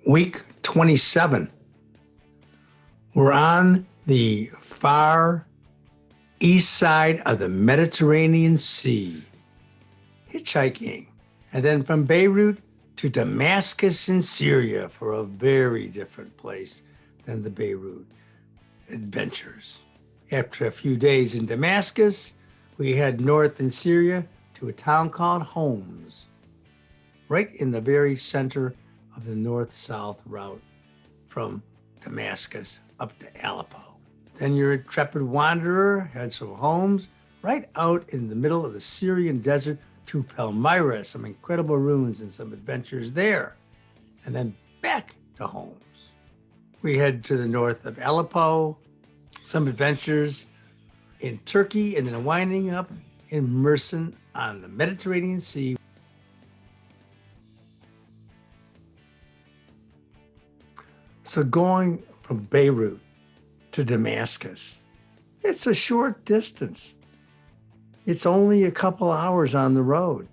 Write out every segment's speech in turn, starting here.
Week 27. We're on the far east side of the Mediterranean Sea, hitchhiking, and then from Beirut to Damascus in Syria for a very different place than the Beirut adventures. After a few days in Damascus, we head north in Syria to a town called Homs, right in the very center of the north-south route from Damascus up to Aleppo. Then your intrepid wanderer heads from Homs right out in the middle of the Syrian desert to Palmyra, some incredible ruins and some adventures there, and then back to Homs. We head to the north of Aleppo, some adventures in Turkey, and then winding up in Mersin on the Mediterranean Sea. So going from Beirut to Damascus, it's a short distance. It's only a couple hours on the road,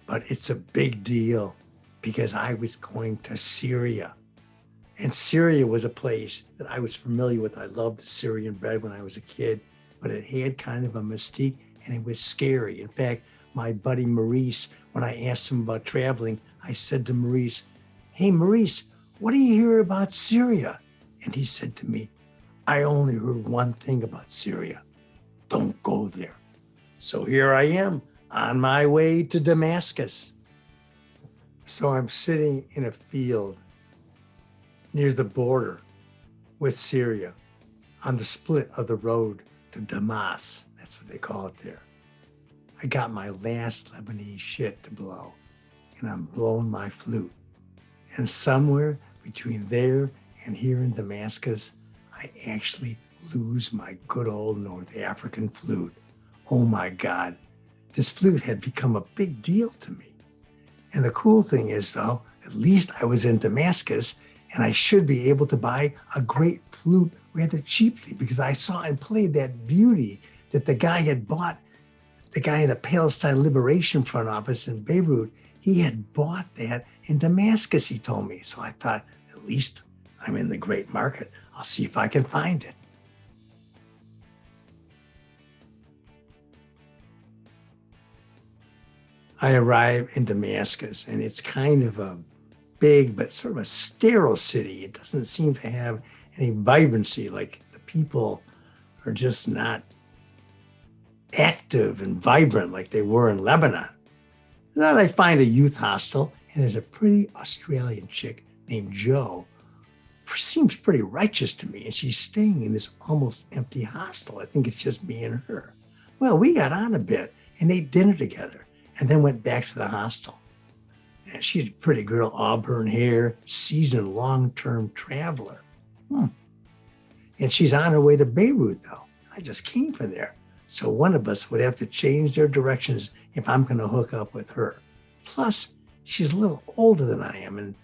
but it's a big deal because I was going to Syria. And Syria was a place that I was familiar with. I loved the Syrian bread when I was a kid, but it had kind of a mystique and it was scary. In fact, my buddy Maurice, when I asked him about traveling, I said to Maurice, "Hey, Maurice, what do you hear about Syria?" And he said to me, "I only heard one thing about Syria. Don't go there." So here I am on my way to Damascus. So I'm sitting in a field near the border with Syria on the split of the road to Damas. That's what they call it there. I got my last Lebanese shit to blow and I'm blowing my flute. And somewhere between there and here in Damascus, I actually lose my good old North African flute. Oh my God, this flute had become a big deal to me. And the cool thing is though, at least I was in Damascus and I should be able to buy a great flute rather cheaply because I saw and played that beauty that the guy had bought, the guy in the Palestine Liberation Front office in Beirut. He had bought that in Damascus, he told me. So I thought, at least I'm in the great market. I'll see if I can find it. I arrive in Damascus and it's kind of a big, but sort of a sterile city. It doesn't seem to have any vibrancy, like the people are just not active and vibrant like they were in Lebanon. Then I find a youth hostel, and there's a pretty Australian chick named Jo, who seems pretty righteous to me, and she's staying in this almost empty hostel. I think it's just me and her. Well, we got on a bit and ate dinner together, and then went back to the hostel. And she's a pretty girl, auburn hair, seasoned long-term traveler. And she's on her way to Beirut, though. I just came from there. So one of us would have to change their directions if I'm going to hook up with her. Plus, she's a little older than I am. And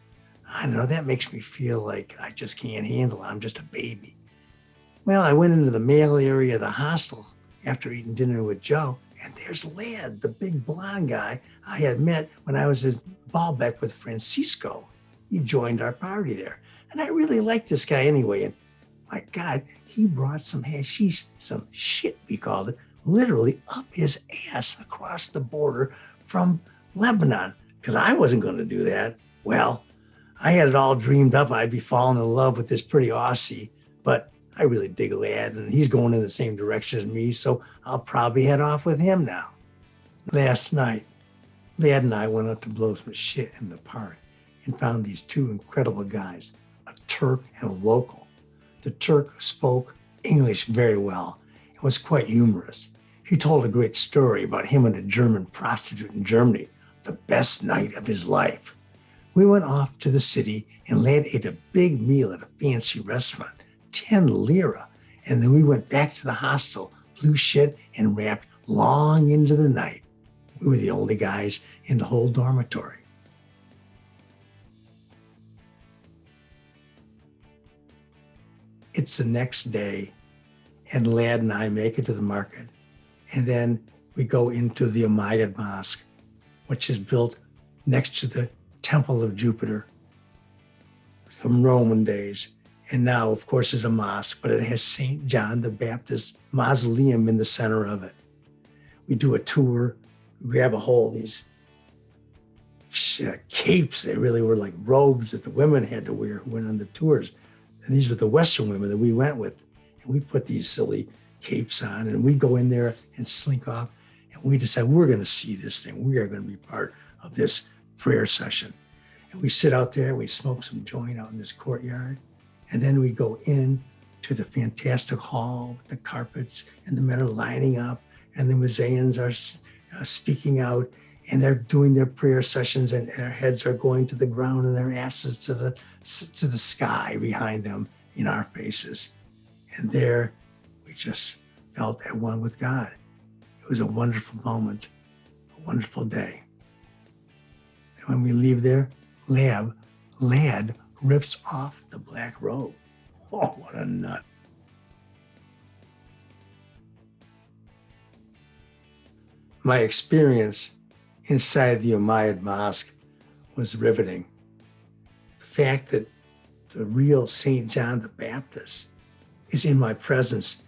I don't know, that makes me feel like I just can't handle it. I'm just a baby. Well, I went into the male area of the hostel after eating dinner with Joe. And there's Lad, the big blonde guy I had met when I was at Baalbek with Francisco. He joined our party there. And I really liked this guy anyway. And my God, he brought some hashish, some shit we called it, literally up his ass across the border from Lebanon, because I wasn't going to do that. Well, I had it all dreamed up. I'd be falling in love with this pretty Aussie, but I really dig Lad, and he's going in the same direction as me, so I'll probably head off with him now. Last night, Lad and I went out to blow some shit in the park and found these two incredible guys, a Turk and a local. The Turk spoke English very well and was quite humorous. He told a great story about him and a German prostitute in Germany, the best night of his life. We went off to the city and Lad ate a big meal at a fancy restaurant, 10 lira. And then we went back to the hostel, blew shit and rapped long into the night. We were the only guys in the whole dormitory. It's the next day, and Lad and I make it to the market. And then we go into the Umayyad Mosque, which is built next to the Temple of Jupiter. from Roman days. And now, of course, is a mosque, but it has St. John the Baptist mausoleum in the center of it. We do a tour, we grab a hold of these capes. They really were like robes that the women had to wear who went on the tours. And these were the Western women that we went with. And we put these silly capes on and we go in there and slink off. And we decide we're going to see this thing. We are going to be part of this prayer session. And we sit out there, we smoke some joint out in this courtyard. And then we go in to the fantastic hall with the carpets and the men are lining up and the Mosaians are speaking out and they're doing their prayer sessions and their heads are going to the ground and their asses to the sky behind them in our faces. And there we just felt at one with God. It was a wonderful moment, a wonderful day. And when we leave there, Lad rips off the black robe. Oh, what a nut. My experience inside the Umayyad Mosque was riveting. The fact that the real St. John the Baptist is in my presence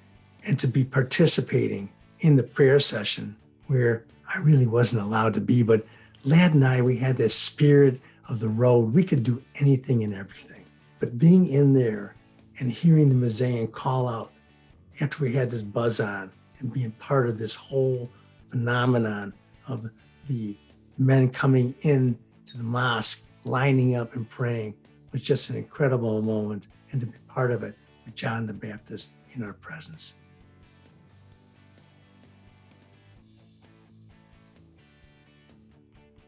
and to be participating in the prayer session where I really wasn't allowed to be, but Lad and I, we had this spirit of the road. We could do anything and everything. But being in there and hearing the Mosaic call out after we had this buzz on and being part of this whole phenomenon of the men coming in to the mosque, lining up and praying was just an incredible moment, and to be part of it with John the Baptist in our presence.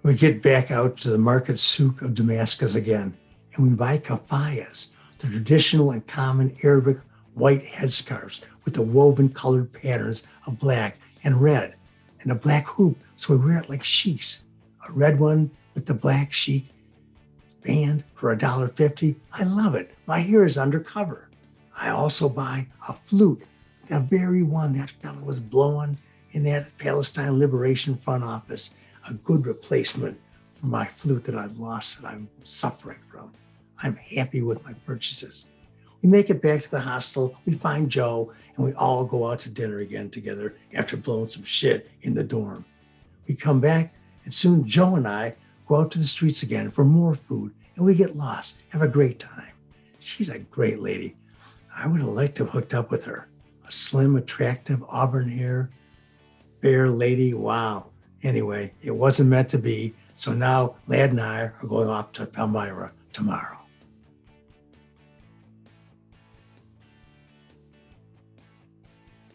We get back out to the market souk of Damascus again, and we buy kafayas, the traditional and common Arabic white headscarves with the woven colored patterns of black and red, and a black hoop, so we wear it like sheiks. A red one with the black sheik band for $1.50. I love it. My hair is undercover. I also buy a flute, the very one that fellow was blowing in that Palestine Liberation Front office. A good replacement for my flute that I've lost that I'm suffering from. I'm happy with my purchases. We make it back to the hostel, we find Joe, and we all go out to dinner again together after blowing some shit in the dorm. We come back, and soon Joe and I go out to the streets again for more food, and we get lost, have a great time. She's a great lady. I would have liked to have hooked up with her. A slim, attractive, auburn hair, fair lady, wow. Anyway, it wasn't meant to be, so now Lad and I are going off to Palmyra tomorrow.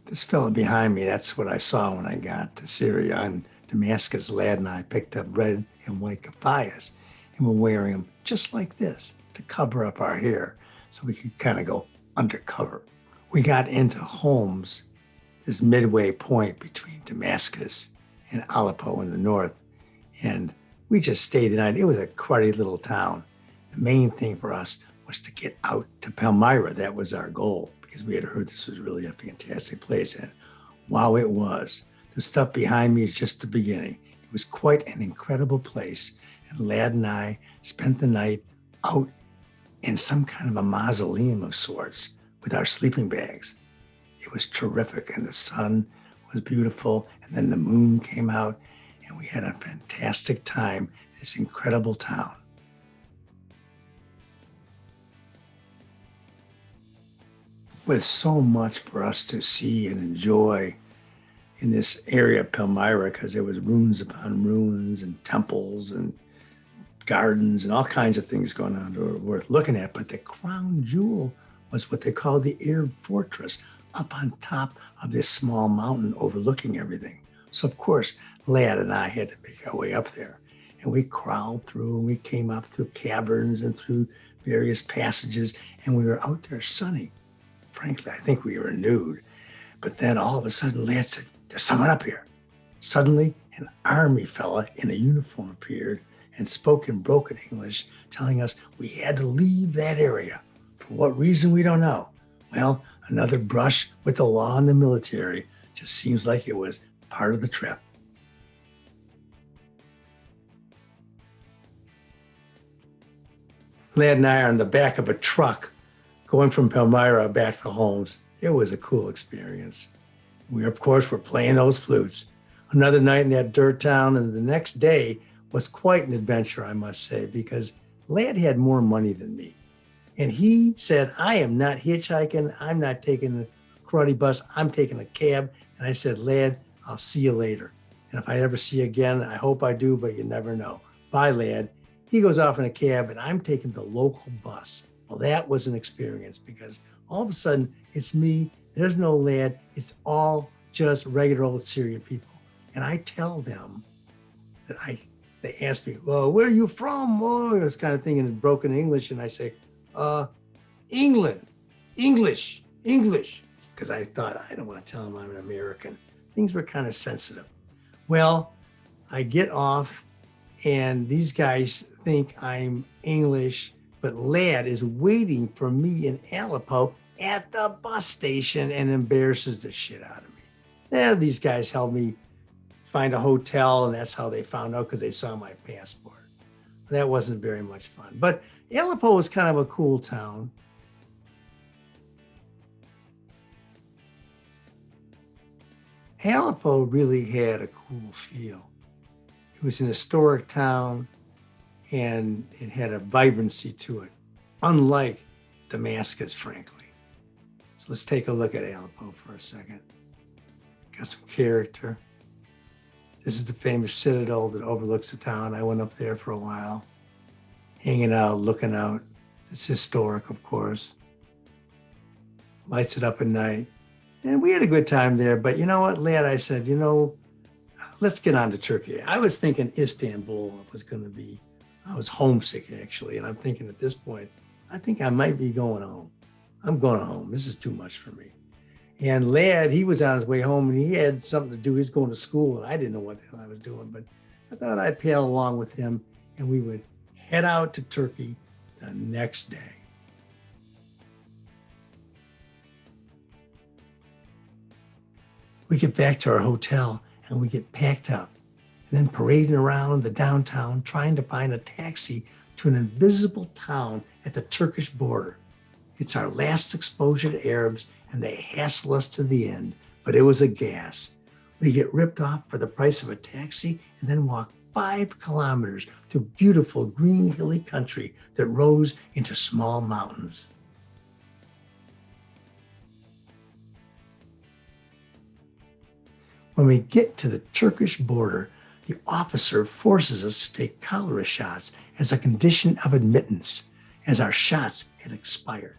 This fella behind me, that's what I saw when I got to Syria. In Damascus, Lad and I picked up red and white kafayas, and we're wearing them just like this to cover up our hair so we could kind of go undercover. We got into Homs, this midway point between Damascus and Aleppo in the north, and we just stayed the night. It was a cruddy little town. The main thing for us was to get out to Palmyra. That was our goal because we had heard this was really a fantastic place, and wow, it was. The stuff behind me is just the beginning. It was quite an incredible place, and Lad and I spent the night out in some kind of a mausoleum of sorts with our sleeping bags. It was terrific, and the sun was beautiful, and then the moon came out, and we had a fantastic time in this incredible town. With so much for us to see and enjoy in this area of Palmyra, because there was ruins upon ruins and temples and gardens and all kinds of things going on that were worth looking at. But the crown jewel was what they called the Arab fortress, up on top of this small mountain overlooking everything. So of course, Lad and I had to make our way up there. And we crawled through and we came up through caverns and through various passages, and we were out there sunning. Frankly, I think we were nude. But then all of a sudden, Lad said, "There's someone up here." Suddenly, an army fella in a uniform appeared and spoke in broken English, telling us we had to leave that area. For what reason, we don't know. Well, another brush with the law and the military. Just seems like it was part of the trip. Lad and I are in the back of a truck going from Palmyra back to Holmes. It was a cool experience. We, of course, were playing those flutes. Another night in that dirt town, and the next day was quite an adventure, I must say, because Lad had more money than me. And he said, I am not hitchhiking. I'm not taking a karate bus. I'm taking a cab. And I said, Lad, I'll see you later. And if I ever see you again, I hope I do, but you never know. Bye, Lad. He goes off in a cab, and I'm taking the local bus. Well, that was an experience because all of a sudden it's me. There's no Lad. It's all just regular old Syria people. And I tell them that they ask me, well, where are you from? Oh, this kind of thing in broken English. And I say, England, English. Because I thought, I don't want to tell them I'm an American. Things were kind of sensitive. Well, I get off and these guys think I'm English, but Lad is waiting for me in Aleppo at the bus station and embarrasses the shit out of me. Yeah, these guys helped me find a hotel, and that's how they found out because they saw my passport. That wasn't very much fun. But Aleppo was kind of a cool town. Aleppo really had a cool feel. It was an historic town, and it had a vibrancy to it, unlike Damascus, frankly. So let's take a look at Aleppo for a second. Got some character. This is the famous citadel that overlooks the town. I went up there for a while, hanging out, looking out. It's historic, of course. Lights it up at night. And we had a good time there. But you know what, Lad, I said, let's get on to Turkey. I was thinking Istanbul was going to be, I was homesick, actually. And I'm thinking at this point, I think I might be going home. I'm going home. This is too much for me. And Lad, he was on his way home and he had something to do. He was going to school and I didn't know what the hell I was doing, but I thought I'd pail along with him and we would head out to Turkey the next day. We get back to our hotel and we get packed up and then parading around the downtown trying to find a taxi to an invisible town at the Turkish border. It's our last exposure to Arabs and they hassle us to the end, but it was a gas. We get ripped off for the price of a taxi and then walk 5 kilometers through beautiful green hilly country that rose into small mountains. When we get to the Turkish border, the officer forces us to take cholera shots as a condition of admittance, as our shots had expired.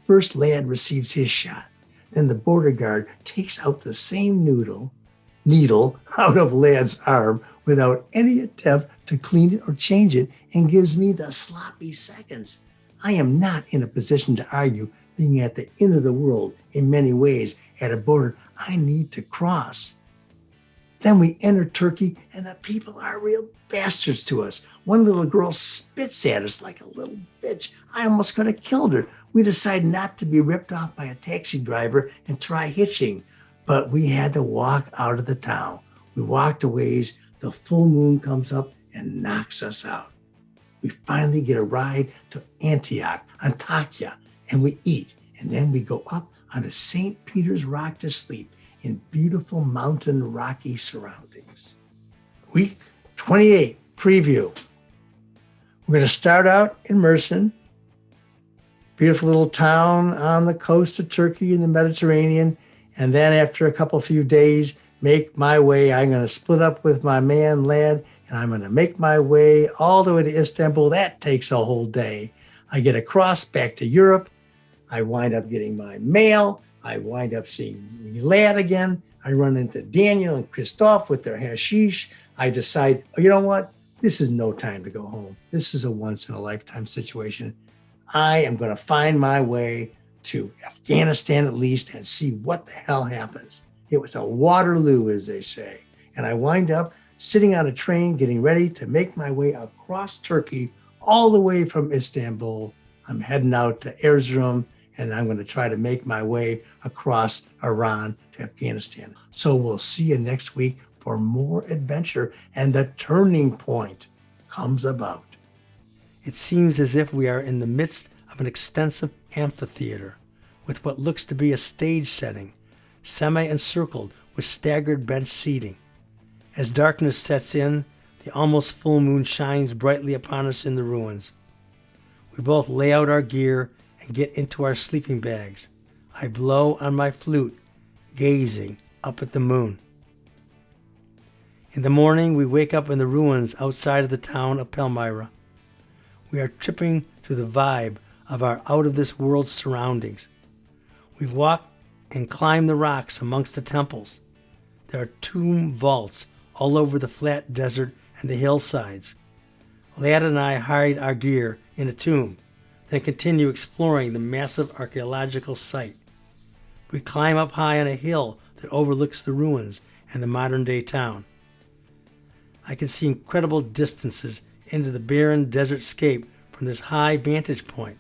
First, Lad receives his shot. Then the border guard takes out the same needle out of Lad's arm without any attempt to clean it or change it and gives me the sloppy seconds. I am not in a position to argue being at the end of the world in many ways at a border I need to cross. Then we enter Turkey and the people are real bastards to us. One little girl spits at us like a little bitch. I almost could have killed her. We decided not to be ripped off by a taxi driver and try hitching, but we had to walk out of the town. We walked a ways, the full moon comes up and knocks us out. We finally get a ride to Antakya, and we eat. And then we go up onto St. Peter's Rock to sleep in beautiful mountain rocky surroundings. Week 28, preview. We're going to start out in Mersin, beautiful little town on the coast of Turkey in the Mediterranean. And then after a few days, make my way. I'm going to split up with my man, Lad, and I'm going to make my way all the way to Istanbul. That takes a whole day. I get across back to Europe. I wind up getting my mail. I wind up seeing Lad again. I run into Daniel and Christoph with their hashish. I decide, you know what? This is no time to go home. This is a once-in-a-lifetime situation. I am going to find my way to Afghanistan at least and see what the hell happens. It was a Waterloo, as they say. And I wind up sitting on a train, getting ready to make my way across Turkey, all the way from Istanbul. I'm heading out to Erzurum, and I'm going to try to make my way across Iran to Afghanistan. So we'll see you next week for more adventure, and the turning point comes about. It seems as if we are in the midst of an extensive amphitheater with what looks to be a stage setting, semi-encircled with staggered bench seating. As darkness sets in, the almost full moon shines brightly upon us in the ruins. We both lay out our gear and get into our sleeping bags. I blow on my flute, gazing up at the moon. In the morning, we wake up in the ruins outside of the town of Palmyra. We are tripping to the vibe of our out-of-this-world surroundings. We walk and climb the rocks amongst the temples. There are tomb vaults all over the flat desert and the hillsides. Lad and I hide our gear in a tomb, then continue exploring the massive archaeological site. We climb up high on a hill that overlooks the ruins and the modern-day town. I can see incredible distances into the barren desert scape from this high vantage point.